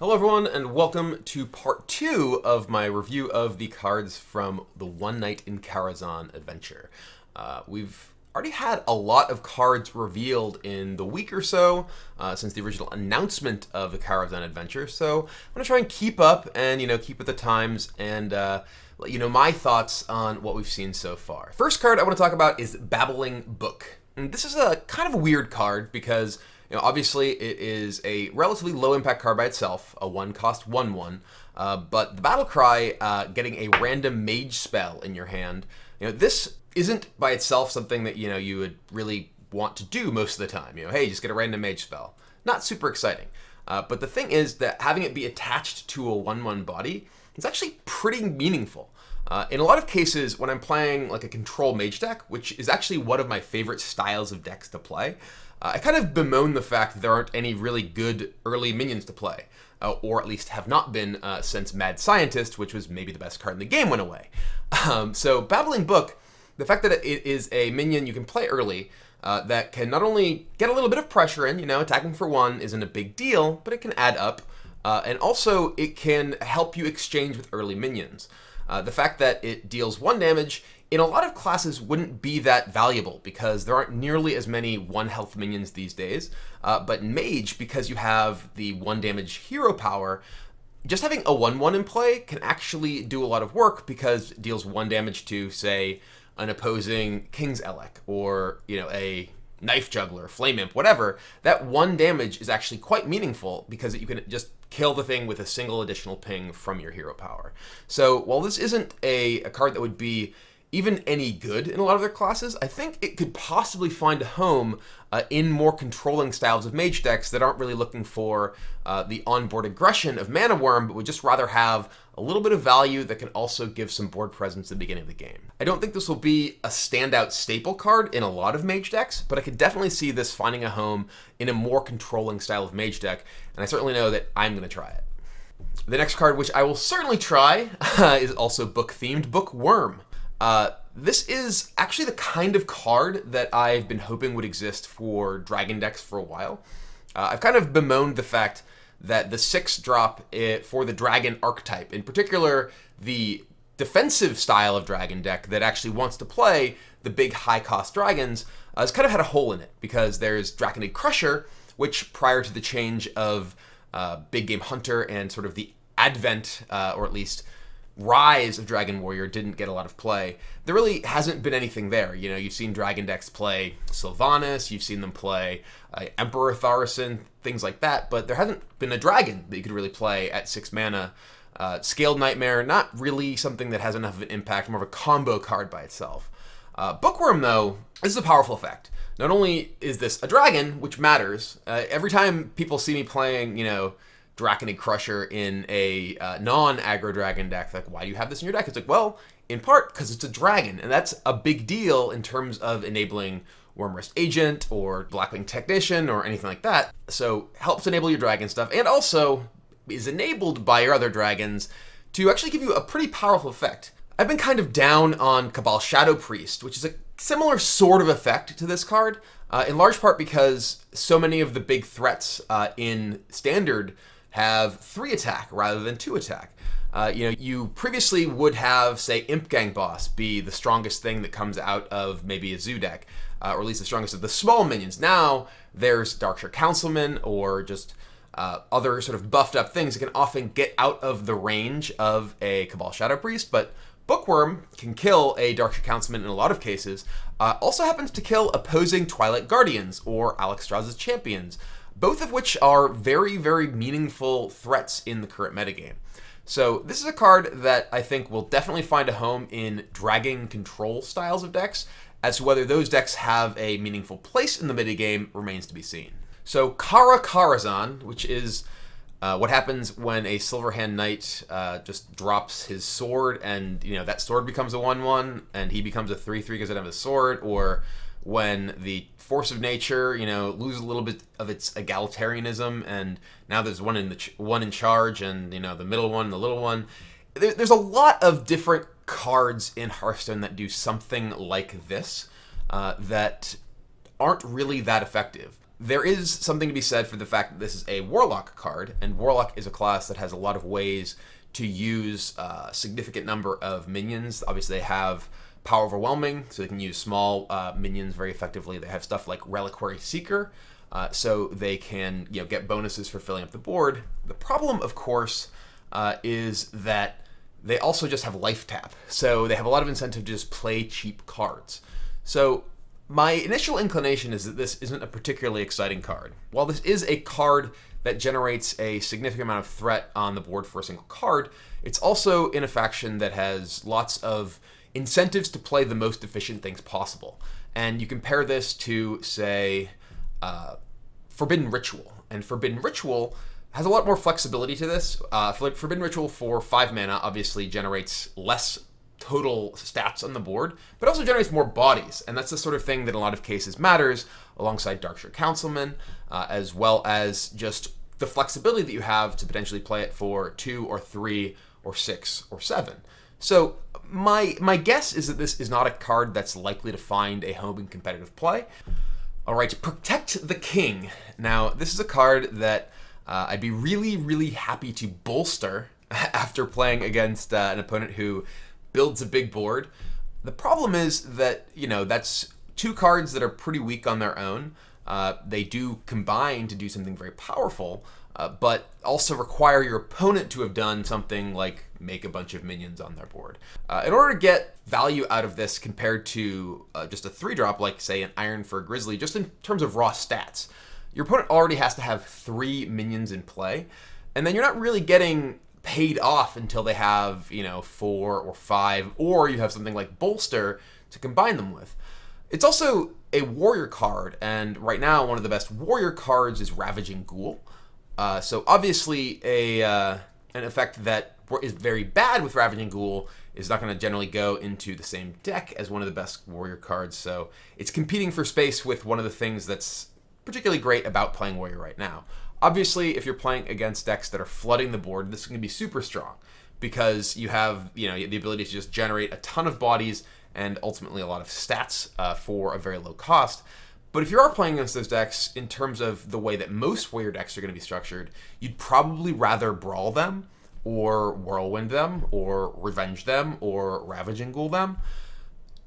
Hello everyone, and welcome to part 2 of my review of the cards from the One Night in Karazahn adventure. We've already had a lot of cards revealed in the week or so since the original announcement of the Karazhan adventure, so I'm going to try and keep up and, keep with the times and let you know my thoughts on what we've seen so far. First card I want to talk about is Babbling Book. And this is a kind of a weird card because obviously it is a relatively low impact card by itself, a 1-cost 1/1, but the battle cry, getting a random mage spell in your hand, this isn't by itself something that, you would really want to do most of the time. Hey, just get a random mage spell. Not super exciting. But the thing is that having it be attached to a 1/1 body is actually pretty meaningful. In a lot of cases, when I'm playing like a control mage deck, which is actually one of my favorite styles of decks to play, I kind of bemoan the fact that there aren't any really good early minions to play, or at least have not been since Mad Scientist, which was maybe the best card in the game, went away. So Babbling Book, the fact that it is a minion you can play early, that can not only get a little bit of pressure in, attacking for 1 isn't a big deal, but it can add up, and also it can help you exchange with early minions. The fact that it deals 1 damage in a lot of classes wouldn't be that valuable because there aren't nearly as many 1 health minions these days. But Mage, because you have the 1 damage hero power, just having a 1/1 in play can actually do a lot of work because it deals 1 damage to, say, an opposing King's Elec or, a Knife Juggler, Flame Imp, whatever. That 1 damage is actually quite meaningful because you can just kill the thing with a single additional ping from your hero power. So while this isn't a card that would be even any good in a lot of their classes, I think it could possibly find a home in more controlling styles of mage decks that aren't really looking for the onboard aggression of Mana Wyrm, but would just rather have a little bit of value that can also give some board presence at the beginning of the game. I don't think this will be a standout staple card in a lot of mage decks, but I could definitely see this finding a home in a more controlling style of mage deck, and I certainly know that I'm going to try it. The next card, which I will certainly try, is also book-themed, Bookworm. This is actually the kind of card that I've been hoping would exist for dragon decks for a while. I've kind of bemoaned the fact that the 6-drop for the dragon archetype, in particular the defensive style of dragon deck that actually wants to play the big high-cost dragons, has kind of had a hole in it because there's Draconid Crusher, which prior to the change of Big Game Hunter and sort of the advent, or at least rise of Dragon Warrior, didn't get a lot of play. There really hasn't been anything there. You've seen dragon decks play Sylvanas, you've seen them play Emperor Thaurissan, things like that, but there hasn't been a dragon that you could really play at 6 mana. Scaled Nightmare, not really something that has enough of an impact, more of a combo card by itself. Bookworm, though, this is a powerful effect. Not only is this a dragon, which matters, every time people see me playing, Draconid Crusher in a non-aggro dragon deck, like, why do you have this in your deck? It's like, well, in part because it's a dragon, and that's a big deal in terms of enabling Wyrmrest Agent or Blackwing Technician or anything like that. So helps enable your dragon stuff, and also is enabled by your other dragons to actually give you a pretty powerful effect. I've been kind of down on Cabal Shadow Priest, which is a similar sort of effect to this card, in large part because so many of the big threats in Standard have 3 attack rather than 2 attack. You previously would have, say, Imp Gang Boss be the strongest thing that comes out of maybe a zoo deck, or at least the strongest of the small minions. Now there's Darkshire Councilman or just other sort of buffed up things that can often get out of the range of a Cabal Shadow Priest, but Bookworm can kill a Darkshire Councilman in a lot of cases. Also happens to kill opposing Twilight Guardians or Alexstrasza's Champions, both of which are very, very meaningful threats in the current metagame. So this is a card that I think will definitely find a home in dragon control styles of decks. As to whether those decks have a meaningful place in the metagame remains to be seen. So Karazahn, which is what happens when a Silverhand Knight just drops his sword and that sword becomes a 1/1 and he becomes a 3/3 because it has a sword, or when the force of nature, loses a little bit of its egalitarianism, and now there's one in charge, and the middle one, the little one. There's a lot of different cards in Hearthstone that do something like this that aren't really that effective. there is something to be said for the fact that this is a Warlock card, and Warlock is a class that has a lot of ways to use a significant number of minions. Obviously, they have Power Overwhelming, so they can use small minions very effectively. They have stuff like Reliquary Seeker, so they can get bonuses for filling up the board. The problem, of course, is that they also just have life tap, so they have a lot of incentive to just play cheap cards. So my initial inclination is that this isn't a particularly exciting card. While this is a card that generates a significant amount of threat on the board for a single card, it's also in a faction that has lots of incentives to play the most efficient things possible. And you compare this to, say, Forbidden Ritual. And Forbidden Ritual has a lot more flexibility to this. Forbidden Ritual for 5 mana obviously generates less total stats on the board, but also generates more bodies, and that's the sort of thing that in a lot of cases matters, alongside Darkshire Councilman, as well as just the flexibility that you have to potentially play it for 2 or 3 or 6 or 7. So my guess is that this is not a card that's likely to find a home in competitive play. All right, Protect the King. Now, this is a card that I'd be really, really happy to bolster after playing against an opponent who builds a big board. The problem is that, that's 2 cards that are pretty weak on their own. They do combine to do something very powerful, but also require your opponent to have done something like make a bunch of minions on their board. In order to get value out of this compared to just a 3-drop, like, say, an Iron for a Grizzly, just in terms of raw stats, your opponent already has to have 3 minions in play, and then you're not really getting paid off until they have 4 or 5, or you have something like Bolster to combine them with. It's also a warrior card, and right now one of the best warrior cards is Ravaging Ghoul. So obviously an effect that is very bad with Ravaging Ghoul is not going to generally go into the same deck as one of the best warrior cards, so it's competing for space with one of the things that's particularly great about playing warrior right now. Obviously, if you're playing against decks that are flooding the board, this is going to be super strong because you have the ability to just generate a ton of bodies and ultimately a lot of stats for a very low cost. But if you are playing against those decks in terms of the way that most warrior decks are going to be structured, you'd probably rather Brawl them or Whirlwind them or Revenge them or Ravaging Ghoul them.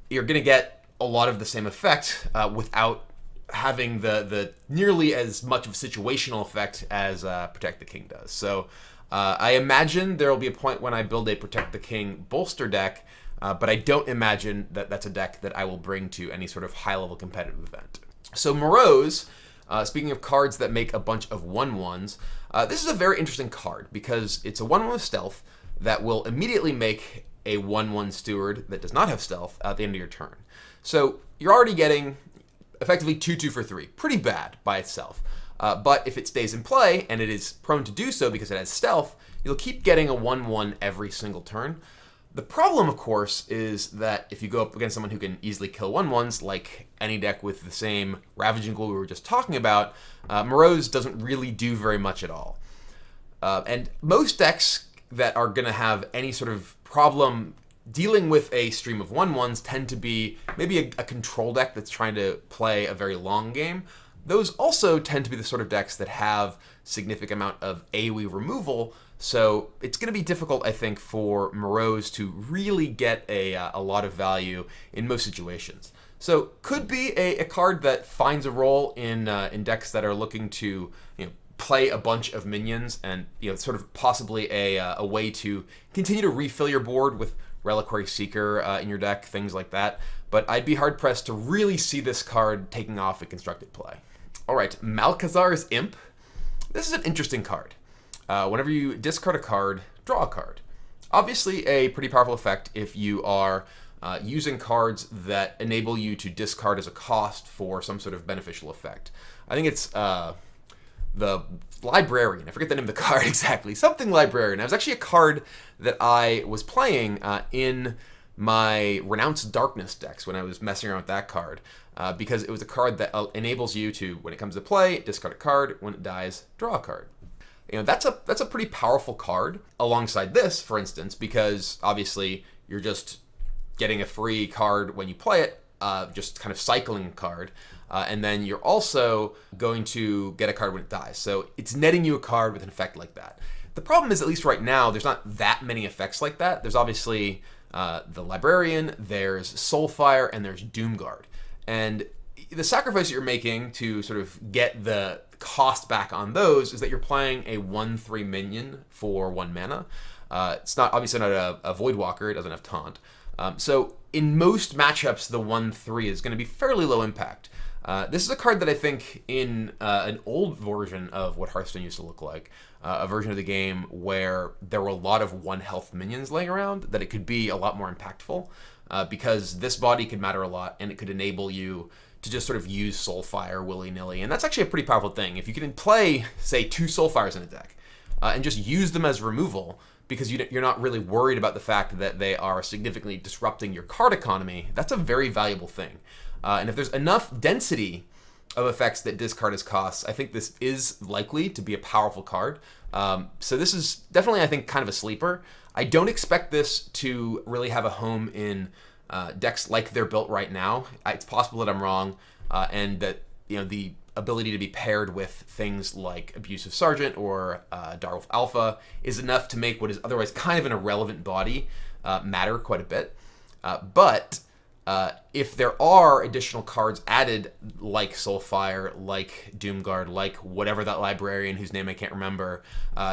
You're going to get a lot of the same effect without having the nearly as much of a situational effect as Protect the King does. So I imagine there will be a point when I build a Protect the King bolster deck, but I don't imagine that that's a deck that I will bring to any sort of high-level competitive event. So Moroes, speaking of cards that make a bunch of 1/1s, this is a very interesting card because it's a 1/1 with stealth that will immediately make a 1/1 steward that does not have stealth at the end of your turn. So you're already getting effectively 2/2 for 3. Pretty bad by itself. But if it stays in play, and it is prone to do so because it has stealth, you'll keep getting a 1/1 every single turn. The problem, of course, is that if you go up against someone who can easily kill 1/1s, like any deck with the same Ravaging Ghoul we were just talking about, Moroes doesn't really do very much at all. And most decks that are going to have any sort of problem dealing with a stream of 1/1s tend to be maybe a control deck that's trying to play a very long game. Those also tend to be the sort of decks that have significant amount of AoE removal, so it's going to be difficult, I think, for Moroes to really get a lot of value in most situations. So could be a card that finds a role in decks that are looking to play a bunch of minions and sort of possibly a way to continue to refill your board with Reliquary Seeker in your deck, things like that. But I'd be hard-pressed to really see this card taking off in constructed play. All right, Malchezaar's Imp. This is an interesting card. Whenever you discard a card, draw a card. Obviously a pretty powerful effect if you are using cards that enable you to discard as a cost for some sort of beneficial effect. I think it's the Librarian. I forget the name of the card exactly. Something Librarian. It was actually a card that I was playing in my Renounced Darkness decks when I was messing around with that card, because it was a card that enables you to, when it comes to play, discard a card. When it dies, draw a card. That's a pretty powerful card alongside this, for instance, because obviously you're just getting a free card when you play it, just kind of cycling a card. And then you're also going to get a card when it dies. So it's netting you a card with an effect like that. The problem is, at least right now, there's not that many effects like that. There's obviously the Librarian, there's Soulfire, and there's Doomguard. And the sacrifice that you're making to sort of get the cost back on those is that you're playing a 1/3 minion for 1 mana. It's not obviously not a Voidwalker, it doesn't have Taunt. So in most matchups, the 1/3 is going to be fairly low impact. This is a card that I think in an old version of what Hearthstone used to look like, a version of the game where there were a lot of 1 health minions laying around, that it could be a lot more impactful, because this body could matter a lot, and it could enable you to just sort of use Soulfire willy-nilly. And that's actually a pretty powerful thing. If you can play, say, 2 Soulfires in a deck, and just use them as removal, because you're not really worried about the fact that they are significantly disrupting your card economy, that's a very valuable thing. And if there's enough density of effects that discard as costs, I think this is likely to be a powerful card. So this is definitely, I think, kind of a sleeper. I don't expect this to really have a home in decks like they're built right now. It's possible that I'm wrong, and that the ability to be paired with things like Abusive Sergeant or Direwolf Alpha is enough to make what is otherwise kind of an irrelevant body matter quite a bit. But if there are additional cards added, like Soulfire, like Doomguard, like whatever that Librarian whose name I can't remember,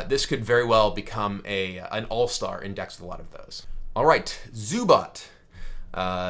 this could very well become an all-star in decks with a lot of those. All right, Zoobot.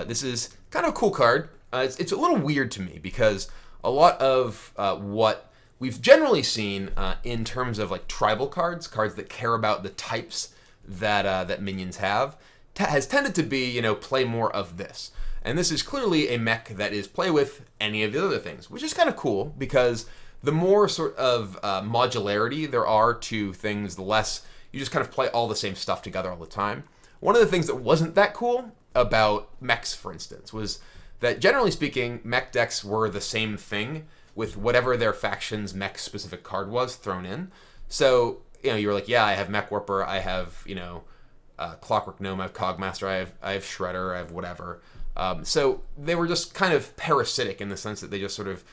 This is kind of a cool card. It's a little weird to me because a lot of what we've generally seen in terms of like tribal cards that care about the types that minions have, has tended to be, play more of this. And this is clearly a mech that is play with any of the other things, which is kind of cool because the more sort of modularity there are to things, the less you just kind of play all the same stuff together all the time. One of the things that wasn't that cool about mechs, for instance, was that generally speaking, mech decks were the same thing with whatever their faction's mech-specific card was thrown in. So, you were like, yeah, I have Mech Warper, I have, Clockwork Gnome, I have Cogmaster, I have Shredder, I have whatever. So they were just kind of parasitic in the sense that they just sort of,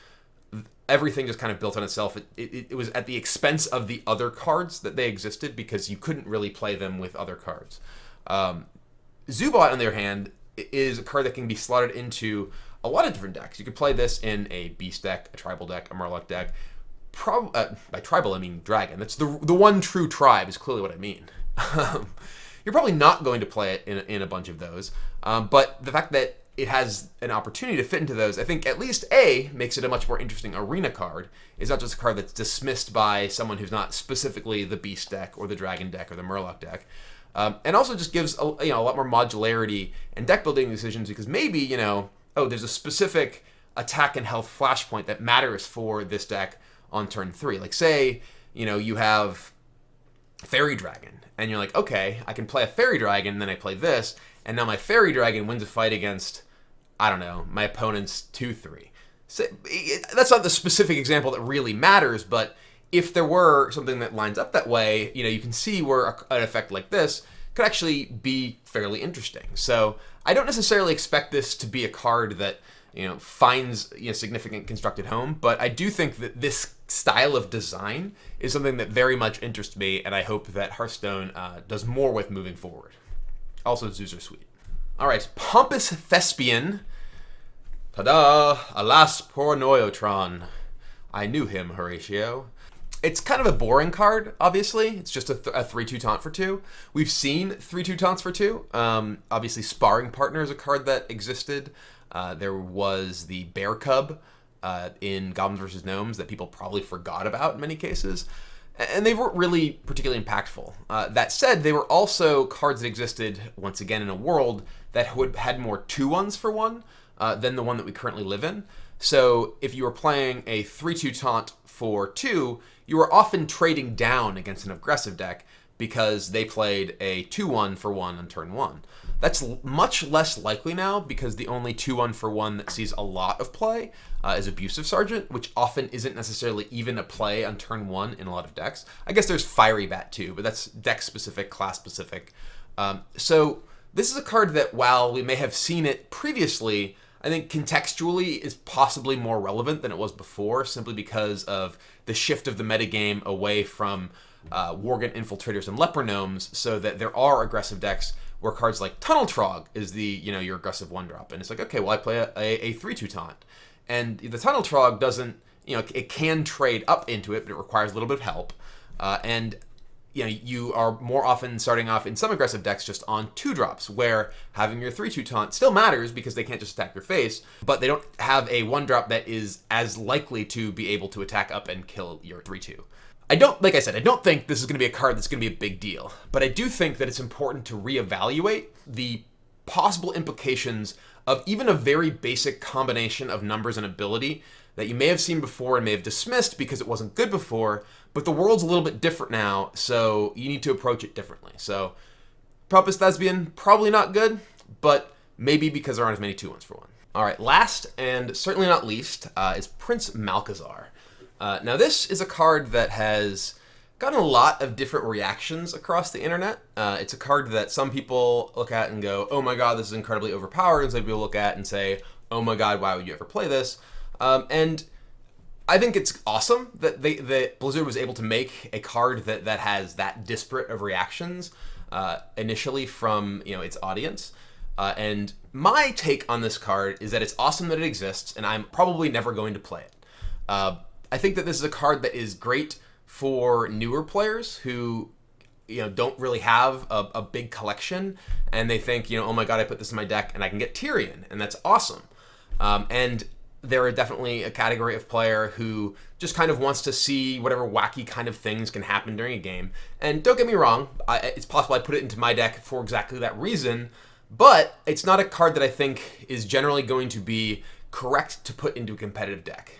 everything just kind of built on itself. It was at the expense of the other cards that they existed because you couldn't really play them with other cards. Zoobot, on the other hand, is a card that can be slotted into a lot of different decks. You could play this in a Beast deck, a Tribal deck, a Murloc deck. By Tribal, I mean Dragon. That's the one true tribe is clearly what I mean. You're probably not going to play it in a bunch of those. But the fact that it has an opportunity to fit into those, I think at least makes it a much more interesting arena card. It's not just a card that's dismissed by someone who's not specifically the Beast deck or the Dragon deck or the Murloc deck. And also just gives a lot more modularity and deck building decisions because maybe, there's a specific attack and health flashpoint that matters for this deck on turn 3. Like say, you have Fairy Dragon and you're like, okay, I can play a Fairy Dragon and then I play this and now my Fairy Dragon wins a fight against, I don't know, my opponent's 2/3. So that's not the specific example that really matters, but if there were something that lines up that way, you can see where an effect like this could actually be fairly interesting. So I don't necessarily expect this to be a card that, finds significant constructed home, but I do think that this style of design is something that very much interests me, and I hope that Hearthstone does more with moving forward. Also, zoos are sweet. All right, Pompous Thespian. Ta-da! Alas, poor Noyotron. I knew him, Horatio. It's kind of a boring card, obviously. It's just a 3/2 taunt for 2. We've seen 3/2 taunts for 2. Obviously, Sparring Partner is a card that existed. There was the Bear Cub in Goblins vs. Gnomes that people probably forgot about in many cases. And they weren't really particularly impactful. That said, they were also cards that existed, once again, in a world that had more 2/1s for 1 than the one that we currently live in. So if you were playing a 3/2 taunt for 2, you were often trading down against an aggressive deck because they played a 2/1 for 1 on turn 1. That's much less likely now because the only 2/1 for 1 that sees a lot of play is Abusive Sergeant, which often isn't necessarily even a play on turn 1 in a lot of decks. I guess there's Fiery Bat too, but that's deck-specific, class-specific. So this is a card that, while we may have seen it previously, I think contextually is possibly more relevant than it was before, simply because of the shift of the metagame away from Worgen Infiltrators and Leper Gnomes, so that there are aggressive decks where cards like Tunnel Trog is the, your aggressive 1-drop. And it's like, okay, well, I play a 3/2 taunt. And the Tunnel Trog doesn't, it can trade up into it, but it requires a little bit of help. And you are more often starting off in some aggressive decks just on 2-drops, where having your 3/2 taunt still matters because they can't just attack your face, but they don't have a 1-drop that is as likely to be able to attack up and kill your 3/2. Like I said, I don't think this is going to be a card that's going to be a big deal, but I do think that it's important to reevaluate the possible implications of even a very basic combination of numbers and ability that you may have seen before and may have dismissed because it wasn't good before, but the world's a little bit different now, so you need to approach it differently. So, Pompous Thespian, probably not good, but maybe because there aren't as many 2-1s for one. All right, last and certainly not least is Prince Malchezaar. Now, this is a card that has gotten a lot of different reactions across the internet. It's a card that some people look at and go, oh my god, this is incredibly overpowered, and some people look at and say, oh my god, why would you ever play this? And I think it's awesome that that Blizzard was able to make a card that has that disparate of reactions initially from its audience. And my take on this card is that it's awesome that it exists, and I'm probably never going to play it. I think that this is a card that is great for newer players who don't really have a big collection, and they think, oh my god, I put this in my deck and I can get Tyrion, and that's awesome. And there are definitely a category of player who just kind of wants to see whatever wacky kind of things can happen during a game. And don't get me wrong, it's possible I put it into my deck for exactly that reason, but it's not a card that I think is generally going to be correct to put into a competitive deck.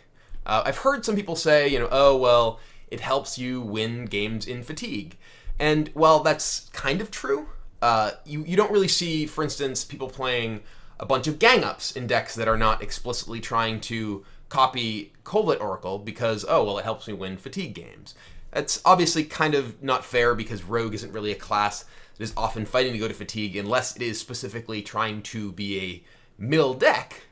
I've heard some people say, oh, well, it helps you win games in fatigue. And, well, that's kind of true. You don't really see, for instance, people playing a bunch of gang-ups in decks that are not explicitly trying to copy Coldlit Oracle because, oh, well, it helps me win fatigue games. That's obviously kind of not fair because Rogue isn't really a class that is often fighting to go to fatigue unless it is specifically trying to be a mill deck.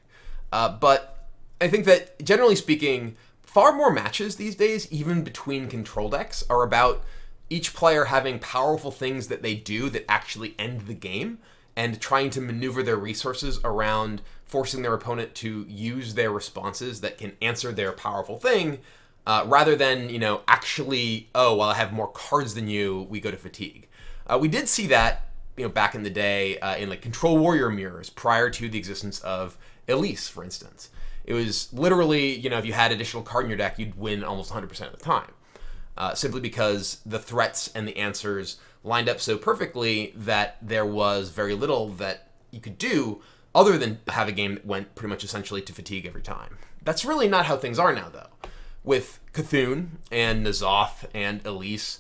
But I think that, generally speaking, far more matches these days, even between control decks, are about each player having powerful things that they do that actually end the game, and trying to maneuver their resources around forcing their opponent to use their responses that can answer their powerful thing, rather than, actually, oh, well, I have more cards than you, we go to fatigue. We did see that, back in the day in like Control Warrior mirrors prior to the existence of Elise, for instance. It was literally, if you had additional card in your deck, you'd win almost 100% of the time. Simply because the threats and the answers lined up so perfectly that there was very little that you could do other than have a game that went pretty much essentially to fatigue every time. That's really not how things are now, though. With Cthulhu and N'Zoth and Elise,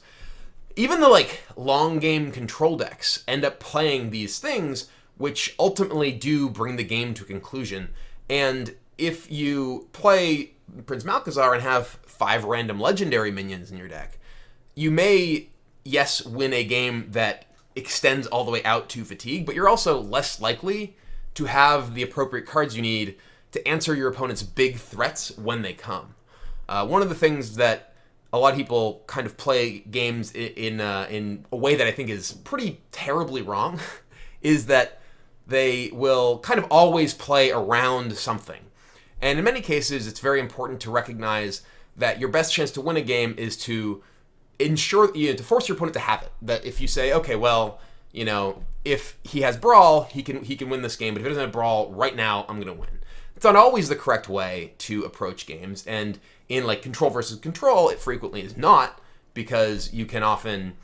even the long game control decks end up playing these things which ultimately do bring the game to a conclusion. And if you play Prince Malchezaar and have 5 random legendary minions in your deck, you may, yes, win a game that extends all the way out to fatigue, but you're also less likely to have the appropriate cards you need to answer your opponent's big threats when they come. One of the things that a lot of people kind of play games in a way that I think is pretty terribly wrong is that they will kind of always play around something. And in many cases, it's very important to recognize that your best chance to win a game is to ensure, to force your opponent to have it. That if you say, okay, well, if he has Brawl, he can win this game, but if he doesn't have Brawl right now, I'm going to win. It's not always the correct way to approach games, and in Control versus Control, it frequently is not, because you can often,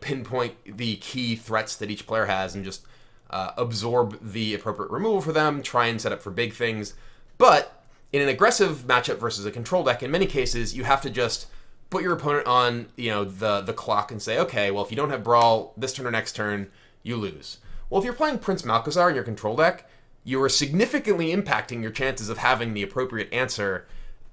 pinpoint the key threats that each player has and just absorb the appropriate removal for them, try and set up for big things. But in an aggressive matchup versus a control deck, in many cases, you have to just put your opponent on, the clock and say, okay, well, if you don't have Brawl this turn or next turn, you lose. Well, if you're playing Prince Malchezaar in your control deck, you are significantly impacting your chances of having the appropriate answer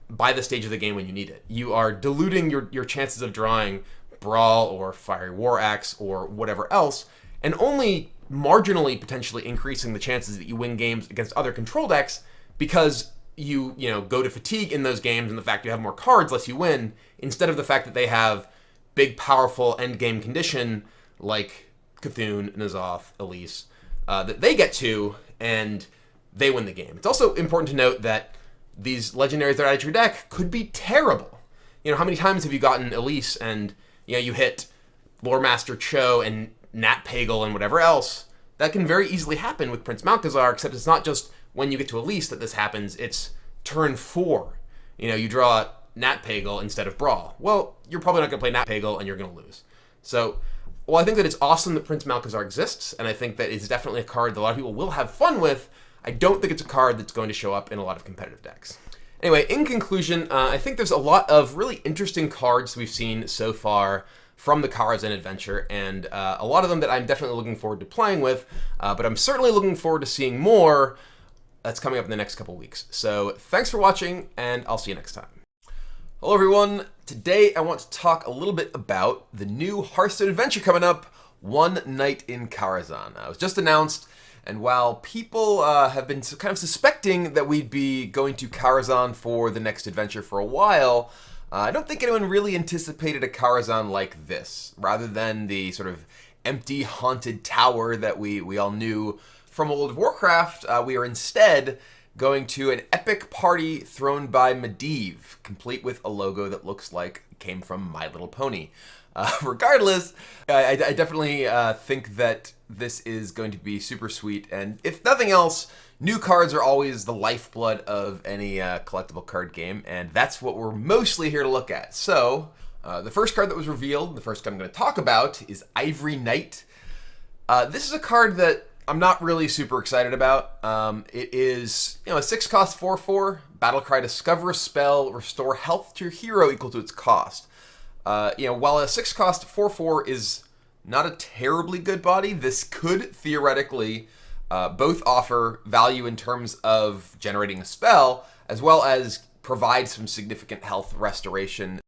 by the stage of the game when you need it. You are diluting your chances of drawing Brawl or Fiery War Axe or whatever else, and only marginally potentially increasing the chances that you win games against other control decks because you go to fatigue in those games, and the fact you have more cards lets you win, instead of the fact that they have big, powerful end game condition like Cthulhu, N'Zoth, Elise, that they get to, and they win the game. It's also important to note that these legendaries that are out of your deck could be terrible. How many times have you gotten Elise and you hit Loremaster Cho and Nat Pagal and whatever else? That can very easily happen with Prince Malchezaar, except it's not just when you get to Elise that this happens, it's turn 4. You draw Nat Pagal instead of Brawl. Well, you're probably not going to play Nat Pagal, and you're going to lose. So, I think that it's awesome that Prince Malchezaar exists, and I think that it's definitely a card that a lot of people will have fun with. I don't think it's a card that's going to show up in a lot of competitive decks. Anyway, in conclusion, I think there's a lot of really interesting cards we've seen so far from the Karazhan adventure, and a lot of them that I'm definitely looking forward to playing with, but I'm certainly looking forward to seeing more that's coming up in the next couple weeks. So thanks for watching, and I'll see you next time. Hello everyone, today I want to talk a little bit about the new Hearthstone adventure coming up, One Night in Karazhan. It was just announced, and while people have been kind of suspecting that we'd be going to Karazhan for the next adventure for a while, I don't think anyone really anticipated a Karazhan like this, rather than the sort of empty, haunted tower that we all knew from World of Warcraft. We are instead going to an epic party thrown by Medivh, complete with a logo that looks like it came from My Little Pony. Regardless, I definitely think that this is going to be super sweet, and if nothing else, new cards are always the lifeblood of any collectible card game, and that's what we're mostly here to look at. So, the first card that was revealed, the first card I'm going to talk about, is Ivory Night. This is a card that I'm not really super excited about. It is, a 6-cost 4/4, Battlecry, discover a spell, restore health to your hero equal to its cost. While a 6-cost 4/4 is not a terribly good body, this could theoretically both offer value in terms of generating a spell, as well as provide some significant health restoration